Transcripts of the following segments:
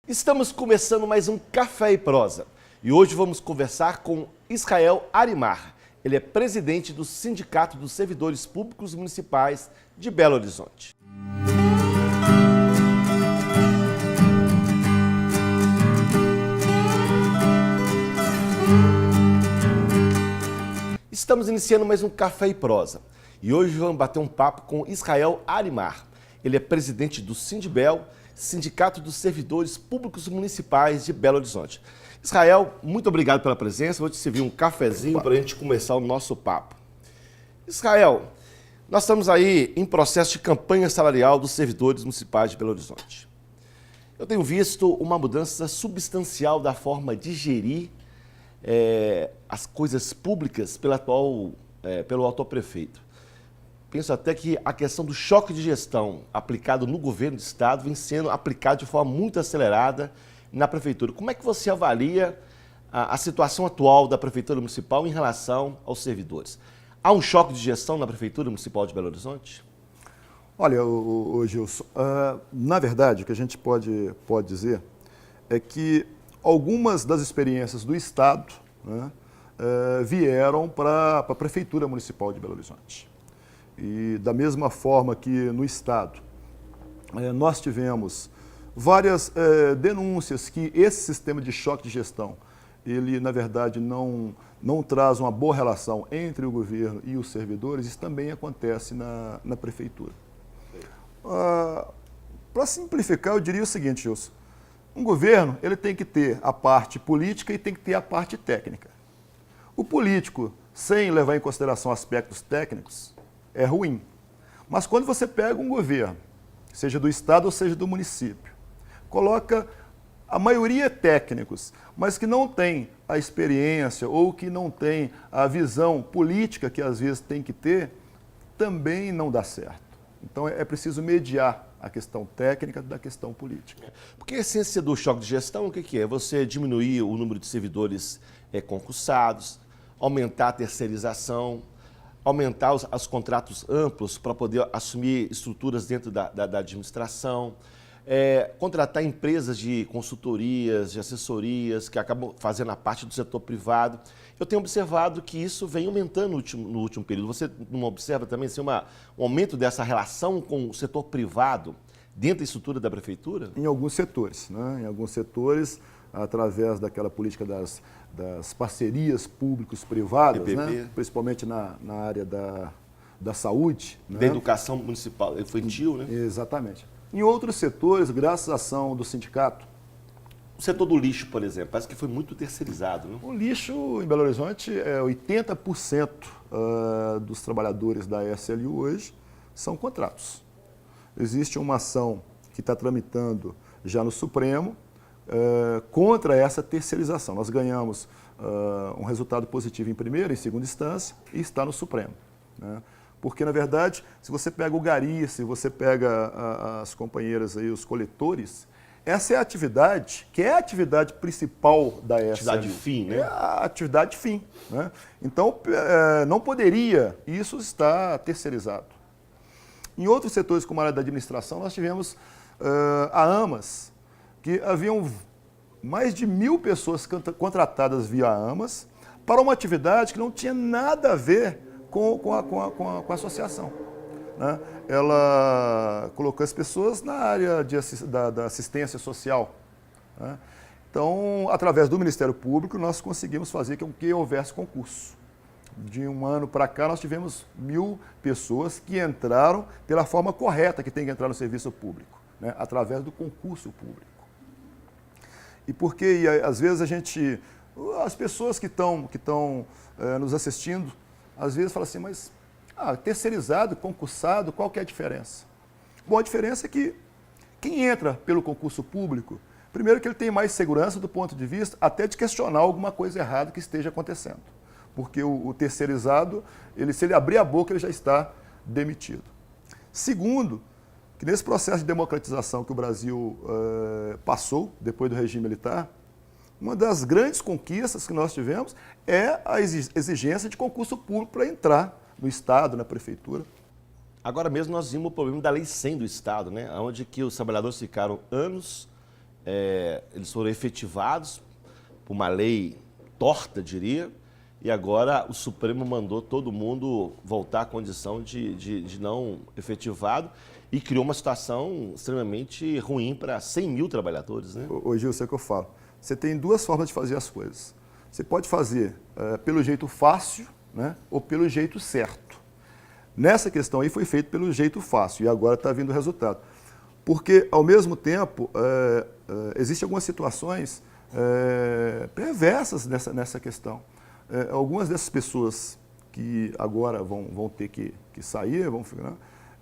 Estamos começando mais um Café e Prosa e hoje vamos conversar com Israel Arimar. Ele é presidente do Sindicato dos Servidores Públicos Municipais de Belo Horizonte. Estamos iniciando mais um Café e Prosa e hoje vamos bater um papo com Israel Arimar. Ele é presidente do Sindibel, Sindicato dos Servidores Públicos Municipais de Belo Horizonte. Israel, muito obrigado pela presença. Vou te servir um cafezinho para a gente começar o nosso papo. Israel, nós estamos aí em processo de campanha salarial dos servidores municipais de Belo Horizonte. Eu tenho visto uma mudança substancial da forma de gerir as coisas públicas pelo atual prefeito. Penso até que a questão do choque de gestão aplicado no governo do estado vem sendo aplicado de forma muito acelerada na prefeitura. Como é que você avalia a situação atual da prefeitura municipal em relação aos servidores? Há um choque de gestão na prefeitura municipal de Belo Horizonte? Olha, Gilson, na verdade, o que a gente pode dizer é que algumas das experiências do estado, né, vieram para a prefeitura municipal de Belo Horizonte. E da mesma forma que no estado nós tivemos várias denúncias que esse sistema de choque de gestão, ele na verdade não traz uma boa relação entre o governo e os servidores, isso também acontece na prefeitura. Para simplificar, eu diria o seguinte, Gilson, um governo ele tem que ter a parte política e tem que ter a parte técnica. O político, sem levar em consideração aspectos técnicos, é ruim. Mas quando você pega um governo, seja do estado ou seja do município, coloca a maioria técnicos, mas que não tem a experiência ou que não tem a visão política que às vezes tem que ter, também não dá certo. Então é preciso mediar a questão técnica da questão política. Porque a essência do choque de gestão, o que é? Você diminuir o número de servidores concursados, aumentar a terceirização, aumentar os contratos amplos para poder assumir estruturas dentro da administração, contratar empresas de consultorias, de assessorias, que acabam fazendo a parte do setor privado. Eu tenho observado que isso vem aumentando no último período. Você não observa também assim, um aumento dessa relação com o setor privado dentro da estrutura da prefeitura? Em alguns setores, né? Em alguns setores, através daquela política das parcerias públicos-privadas, né? Principalmente na área da saúde. Da né? educação municipal, infantil, né? Exatamente. Em outros setores, graças à ação do sindicato. O setor do lixo, por exemplo, parece que foi muito terceirizado, né? O lixo em Belo Horizonte, 80% dos trabalhadores da SLU hoje são contratos. Existe uma ação que está tramitando já no Supremo, contra essa terceirização. Nós ganhamos um resultado positivo em primeira e segunda instância e está no Supremo. Né? Porque, na verdade, se você pega o gari, se você pega as companheiras aí, os coletores, essa é a atividade, que é a atividade principal da SLU. Atividade fim, né? É a atividade fim. Né? Então, não poderia isso estar terceirizado. Em outros setores, como a área da administração, nós tivemos a AMAS, que haviam mais de 1.000 pessoas contratadas via AMAS para uma atividade que não tinha nada a ver com a associação. Né? Ela colocou as pessoas na área da assistência social. Né? Então, através do Ministério Público, nós conseguimos fazer com que houvesse concurso. De um ano para cá, nós tivemos 1.000 pessoas que entraram pela forma correta que tem que entrar no serviço público, né? Através do concurso público. E porque, às vezes, as pessoas que estão nos assistindo, às vezes falam assim, mas terceirizado, concursado, qual que é a diferença? Bom, a diferença é que quem entra pelo concurso público, primeiro que ele tem mais segurança do ponto de vista até de questionar alguma coisa errada que esteja acontecendo. Porque o terceirizado, se ele abrir a boca, ele já está demitido. Segundo, que nesse processo de democratização que o Brasil passou, depois do regime militar, uma das grandes conquistas que nós tivemos é a exigência de concurso público para entrar no Estado, na Prefeitura. Agora mesmo nós vimos o problema da Lei 100 do Estado, né? Onde que os trabalhadores ficaram anos eles foram efetivados por uma lei torta, diria, e agora o Supremo mandou todo mundo voltar à condição de não efetivado e criou uma situação extremamente ruim para 100 mil trabalhadores, né? Ô Gil, isso é o que eu falo. Você tem duas formas de fazer as coisas. Você pode fazer pelo jeito fácil, né, ou pelo jeito certo. Nessa questão aí foi feito pelo jeito fácil e agora está vindo o resultado. Porque, ao mesmo tempo, existem algumas situações perversas nessa questão. Algumas dessas pessoas que agora vão ter que sair,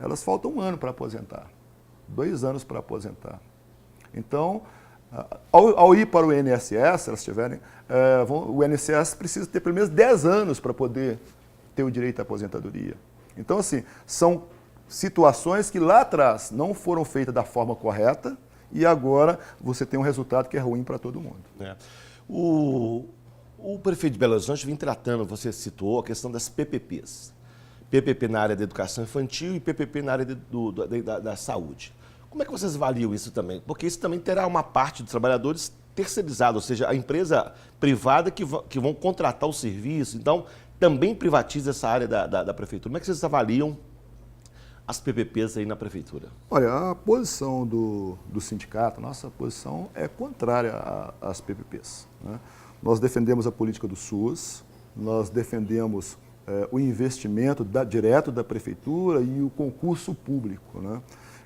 elas faltam 1 ano para aposentar, 2 anos para aposentar. Então, ao ir para o INSS, elas tiverem, o INSS precisa ter pelo menos 10 anos para poder ter o direito à aposentadoria. Então, assim, são situações que lá atrás não foram feitas da forma correta e agora você tem um resultado que é ruim para todo mundo. O prefeito de Belo Horizonte vem tratando, você citou, a questão das PPPs. PPP na área da educação infantil e PPP na área da saúde. Como é que vocês avaliam isso também? Porque isso também terá uma parte dos trabalhadores terceirizada, ou seja, a empresa privada que vão contratar o serviço. Então, também privatiza essa área da prefeitura. Como é que vocês avaliam as PPPs aí na prefeitura? Olha, a posição do sindicato, nossa posição é contrária às PPPs, né? Nós defendemos a política do SUS, nós defendemos o investimento direto da prefeitura e o concurso público, né?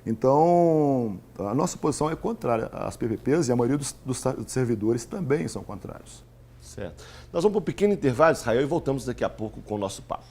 Então, a nossa posição é contrária às PPPs e a maioria dos servidores também são contrários. Certo. Nós vamos para um pequeno intervalo, Israel, e voltamos daqui a pouco com o nosso papo.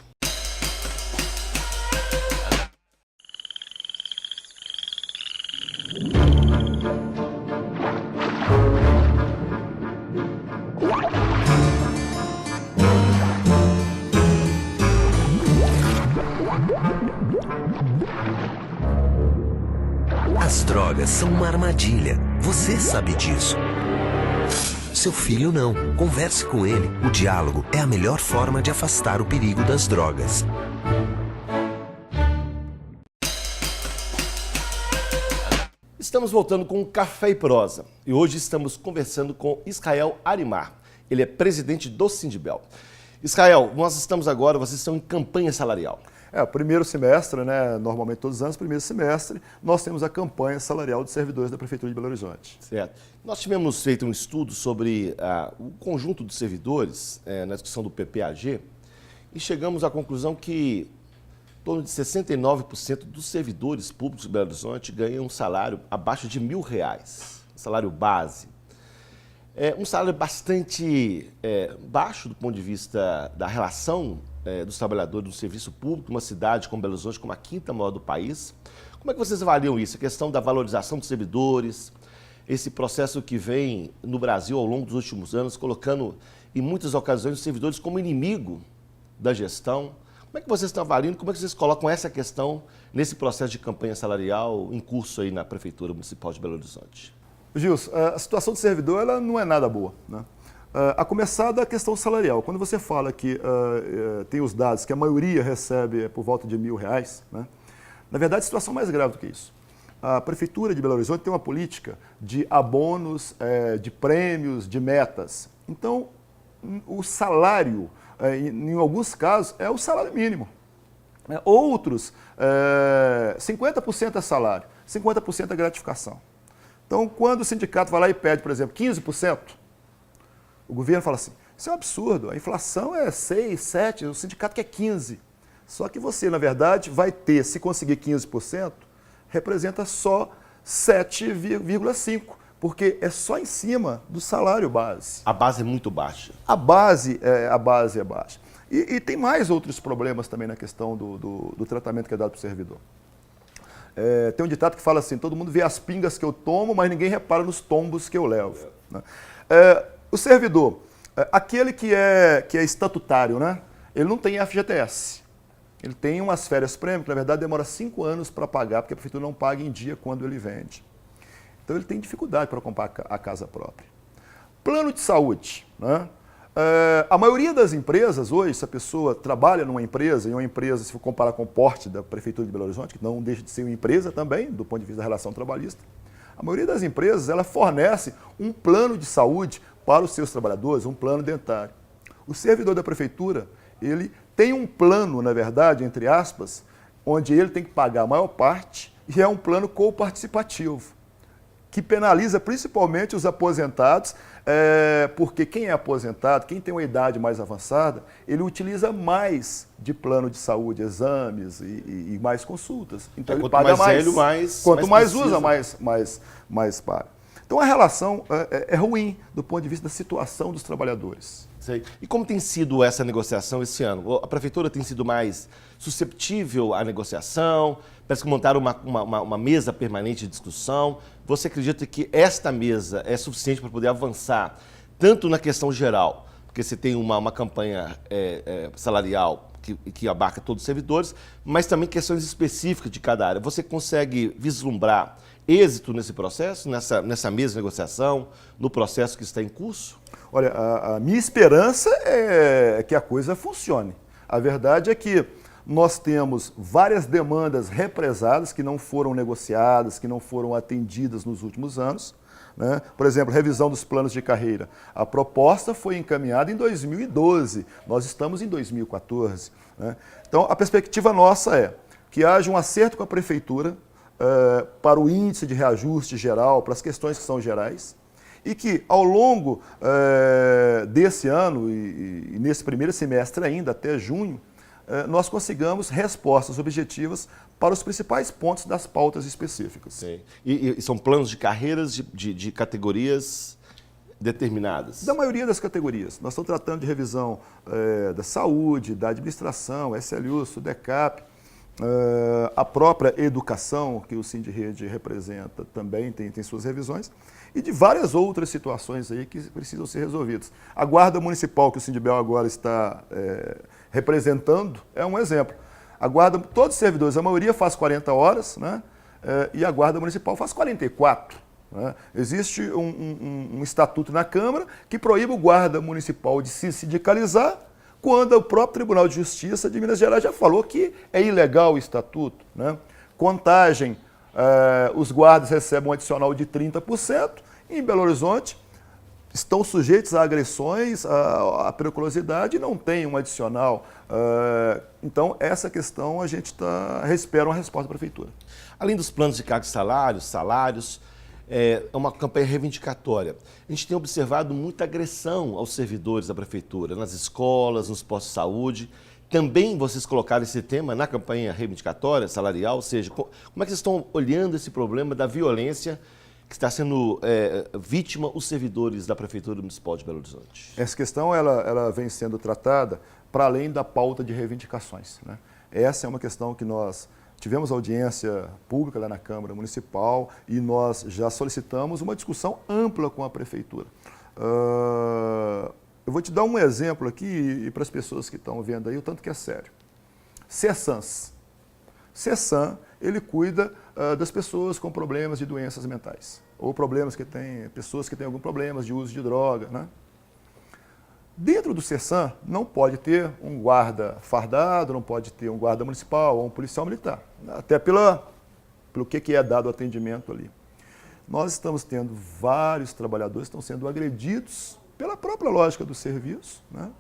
As drogas são uma armadilha. Você sabe disso. Seu filho não. Converse com ele. O diálogo é a melhor forma de afastar o perigo das drogas. Estamos voltando com Café e Prosa e hoje estamos conversando com Israel Arimar. Ele é presidente do Sindibel. Israel, nós estamos agora, vocês estão em campanha salarial. O primeiro semestre, né, normalmente todos os anos, primeiro semestre, nós temos a campanha salarial dos servidores da Prefeitura de Belo Horizonte. Certo. Nós tivemos feito um estudo sobre o conjunto dos servidores na discussão do PPAG e chegamos à conclusão que em torno de 69% dos servidores públicos de Belo Horizonte ganham um salário abaixo de R$1.000, salário base. É um salário bastante baixo do ponto de vista da relação dos trabalhadores do serviço público, uma cidade como Belo Horizonte, como a 5ª maior do país. Como é que vocês avaliam isso? A questão da valorização dos servidores, esse processo que vem no Brasil ao longo dos últimos anos, colocando em muitas ocasiões os servidores como inimigo da gestão. Como é que vocês estão avaliando, como é que vocês colocam essa questão nesse processo de campanha salarial em curso aí na Prefeitura Municipal de Belo Horizonte? Gilson, a situação do servidor ela não é nada boa, né? A começar da questão salarial. Quando você fala que tem os dados que a maioria recebe por volta de R$1.000, né? Na verdade, a situação é mais grave do que isso. A Prefeitura de Belo Horizonte tem uma política de abonos, de prêmios, de metas. Então, o salário, em alguns casos, é o salário mínimo. Outros, 50% é salário, 50% é gratificação. Então, quando o sindicato vai lá e pede, por exemplo, 15%, o governo fala assim, isso é um absurdo, a inflação é 6, 7, o sindicato quer 15%. Só que você, na verdade, vai ter, se conseguir 15%, representa só 7,5%, porque é só em cima do salário base. A base é muito baixa. A base é baixa. E tem mais outros problemas também na questão do tratamento que é dado para o servidor. Tem um ditado que fala assim, todo mundo vê as pingas que eu tomo, mas ninguém repara nos tombos que eu levo, né? O servidor, aquele que é estatutário, né? Ele não tem FGTS. Ele tem umas férias prêmio, que na verdade demora 5 anos para pagar, porque a prefeitura não paga em dia quando ele vende. Então ele tem dificuldade para comprar a casa própria. Plano de saúde, né? A maioria das empresas hoje, se a pessoa trabalha numa empresa, e uma empresa, se for comparar com o porte da Prefeitura de Belo Horizonte, que não deixa de ser uma empresa também, do ponto de vista da relação trabalhista, A maioria das empresas, ela fornece um plano de saúde para os seus trabalhadores, um plano dentário. O servidor da prefeitura, ele tem um plano, na verdade, entre aspas, onde ele tem que pagar a maior parte, e é um plano coparticipativo, que penaliza principalmente os aposentados, porque quem é aposentado, quem tem uma idade mais avançada, ele utiliza mais de plano de saúde, exames e mais consultas. Então ele paga mais. Velho, quanto mais usa, mais paga. Então a relação é ruim do ponto de vista da situação dos trabalhadores. Sei. E como tem sido essa negociação esse ano? A prefeitura tem sido mais susceptível à negociação? Parece que montaram uma mesa permanente de discussão. Você acredita que esta mesa é suficiente para poder avançar, tanto na questão geral, porque você tem uma campanha salarial que abarca todos os servidores, mas também questões específicas de cada área. Você consegue vislumbrar êxito nesse processo, nessa mesa de negociação, no processo que está em curso? Olha, a minha esperança é que a coisa funcione. A verdade é que nós temos várias demandas represadas que não foram negociadas, que não foram atendidas nos últimos anos, né? Por exemplo, revisão dos planos de carreira. A proposta foi encaminhada em 2012, nós estamos em 2014. Né? Então, a perspectiva nossa é que haja um acerto com a prefeitura para o índice de reajuste geral, para as questões que são gerais, e que ao longo desse ano e nesse primeiro semestre ainda, até junho, nós consigamos respostas objetivas para os principais pontos das pautas específicas. Sim. E são planos de carreiras de categorias determinadas? Da maioria das categorias. Nós estamos tratando de revisão da saúde, da administração, SLU, SUDECAP, a própria educação, que o Sindirrede representa, também tem suas revisões, e de várias outras situações aí que precisam ser resolvidas. A Guarda Municipal, que o Sindibel agora está representando, é um exemplo. A Guarda, todos os servidores, a maioria faz 40 horas, né? E a Guarda Municipal faz 44. Né? Existe um estatuto na Câmara que proíbe o Guarda Municipal de se sindicalizar, quando o próprio Tribunal de Justiça de Minas Gerais já falou que é ilegal o estatuto. Né? Contagem, os guardas recebem um adicional de 30%, e em Belo Horizonte estão sujeitos a agressões, a periculosidade, e não tem um adicional. Então, essa questão a gente espera uma resposta da Prefeitura. Além dos planos de cargos e salários, é uma campanha reivindicatória. A gente tem observado muita agressão aos servidores da Prefeitura, nas escolas, nos postos de saúde. Também vocês colocaram esse tema na campanha reivindicatória, salarial, ou seja, como é que vocês estão olhando esse problema da violência que está sendo vítima os servidores da Prefeitura Municipal de Belo Horizonte? Essa questão ela vem sendo tratada para além da pauta de reivindicações. Né? Essa é uma questão que nós tivemos audiência pública lá na Câmara Municipal e nós já solicitamos uma discussão ampla com a Prefeitura. Eu vou te dar um exemplo aqui e para as pessoas que estão vendo aí o tanto que é sério. CESANS. CESAM, ele cuida das pessoas com problemas de doenças mentais ou pessoas que têm algum problemas de uso de droga. Né? Dentro do CESAM não pode ter um guarda fardado, não pode ter um guarda municipal ou um policial militar, até pelo que é dado o atendimento ali. Nós estamos tendo vários trabalhadores que estão sendo agredidos pela própria lógica do serviço, né?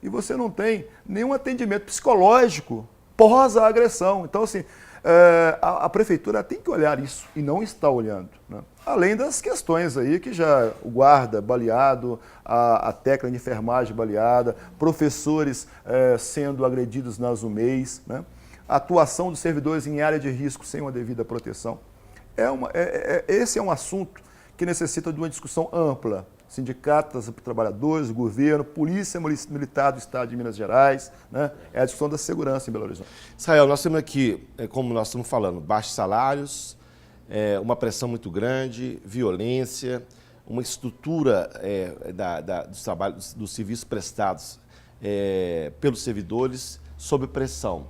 E você não tem nenhum atendimento psicológico pós a agressão. Então, assim, a Prefeitura tem que olhar isso e não está olhando. Né? Além das questões aí que já o guarda baleado, a técnica de enfermagem baleada, professores sendo agredidos nas UMEIs, né? A atuação dos servidores em área de risco sem uma devida proteção. Esse é um assunto que necessita de uma discussão ampla. Sindicatos, trabalhadores, governo, Polícia Militar do Estado de Minas Gerais, né? É a discussão da segurança em Belo Horizonte. Israel, nós temos aqui, como nós estamos falando, baixos salários, uma pressão muito grande, violência, uma estrutura dos trabalhos, dos serviços prestados pelos servidores sob pressão.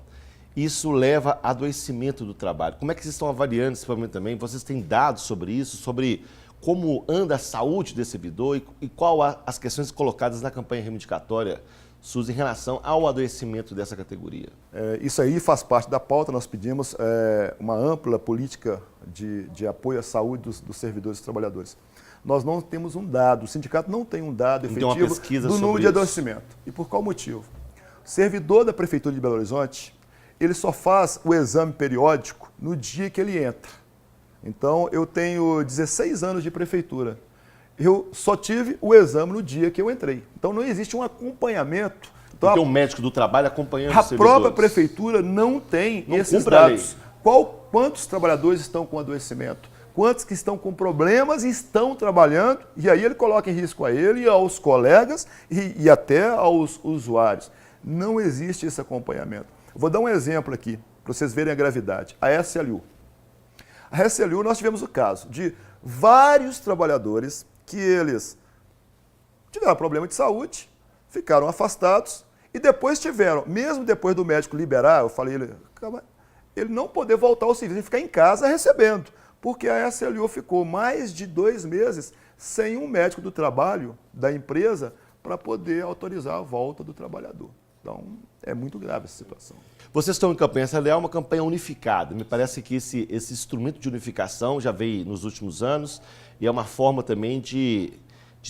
Isso leva a adoecimento do trabalho. Como é que vocês estão avaliando esse problema também? Vocês têm dados sobre isso, sobre como anda a saúde desse servidor e qual as questões colocadas na campanha reivindicatória SUS em relação ao adoecimento dessa categoria? Isso aí faz parte da pauta. Nós pedimos uma ampla política de apoio à saúde dos servidores e trabalhadores. Nós não temos um dado, o sindicato não tem um dado efetivo do número de adoecimento. E por qual motivo? O servidor da Prefeitura de Belo Horizonte, ele só faz o exame periódico no dia que ele entra. Então, eu tenho 16 anos de prefeitura. Eu só tive o exame no dia que eu entrei. Então, não existe um acompanhamento. Então, tem um médico do trabalho acompanhando os a servidores. própria prefeitura não tem esses cumpre a lei. dados. Quantos trabalhadores estão com adoecimento? Quantos que estão com problemas e estão trabalhando? E aí ele coloca em risco a ele e aos colegas e até aos usuários. Não existe esse acompanhamento. Eu vou dar um exemplo aqui, para vocês verem a gravidade. A SLU. A SLU, nós tivemos o caso de vários trabalhadores que eles tiveram problema de saúde, ficaram afastados e depois tiveram, mesmo depois do médico liberar, eu falei, ele não poder voltar ao serviço, ele ficar em casa recebendo, porque a SLU ficou mais de 2 meses sem um médico do trabalho da empresa para poder autorizar a volta do trabalhador. Então, é muito grave essa situação. Vocês estão em campanha, essa é uma campanha unificada. Me parece que esse instrumento de unificação já veio nos últimos anos e é uma forma também de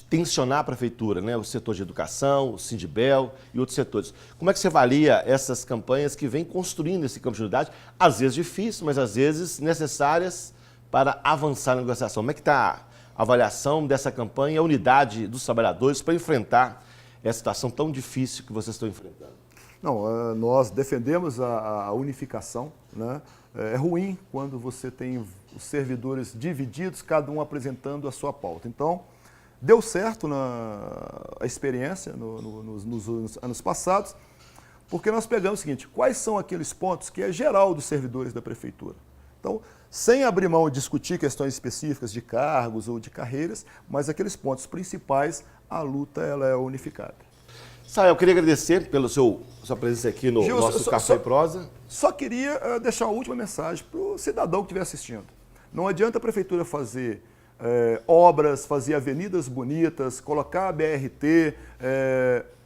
tensionar a prefeitura, né? O setor de educação, o Sindibel e outros setores. Como é que você avalia essas campanhas que vêm construindo esse campo de unidade, às vezes difíceis, mas às vezes necessárias para avançar na negociação? Como é que está a avaliação dessa campanha e a unidade dos trabalhadores para enfrentar essa situação tão difícil que vocês estão enfrentando? Não, nós defendemos a unificação, né? É ruim quando você tem os servidores divididos, cada um apresentando a sua pauta. Então, deu certo a experiência nos anos passados, porque nós pegamos o seguinte, quais são aqueles pontos que é geral dos servidores da prefeitura? Então, sem abrir mão de discutir questões específicas de cargos ou de carreiras, mas aqueles pontos principais, a luta ela é unificada. Sael, eu queria agradecer pela sua presença aqui no nosso Café e Prosa. Só queria deixar uma última mensagem para o cidadão que estiver assistindo. Não adianta a prefeitura fazer obras, fazer avenidas bonitas, colocar a BRT,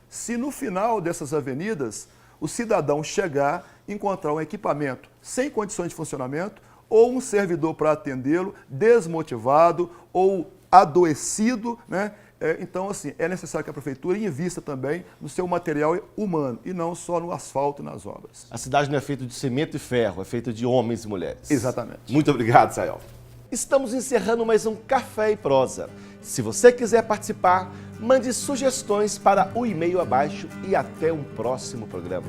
se no final dessas avenidas o cidadão chegar, encontrar um equipamento sem condições de funcionamento ou um servidor para atendê-lo desmotivado ou adoecido, né? Então, assim, é necessário que a prefeitura invista também no seu material humano e não só no asfalto e nas obras. A cidade não é feita de cimento e ferro, é feita de homens e mulheres. Exatamente. Muito obrigado, Sael. Estamos encerrando mais um Café e Prosa. Se você quiser participar, mande sugestões para o e-mail abaixo e até um próximo programa.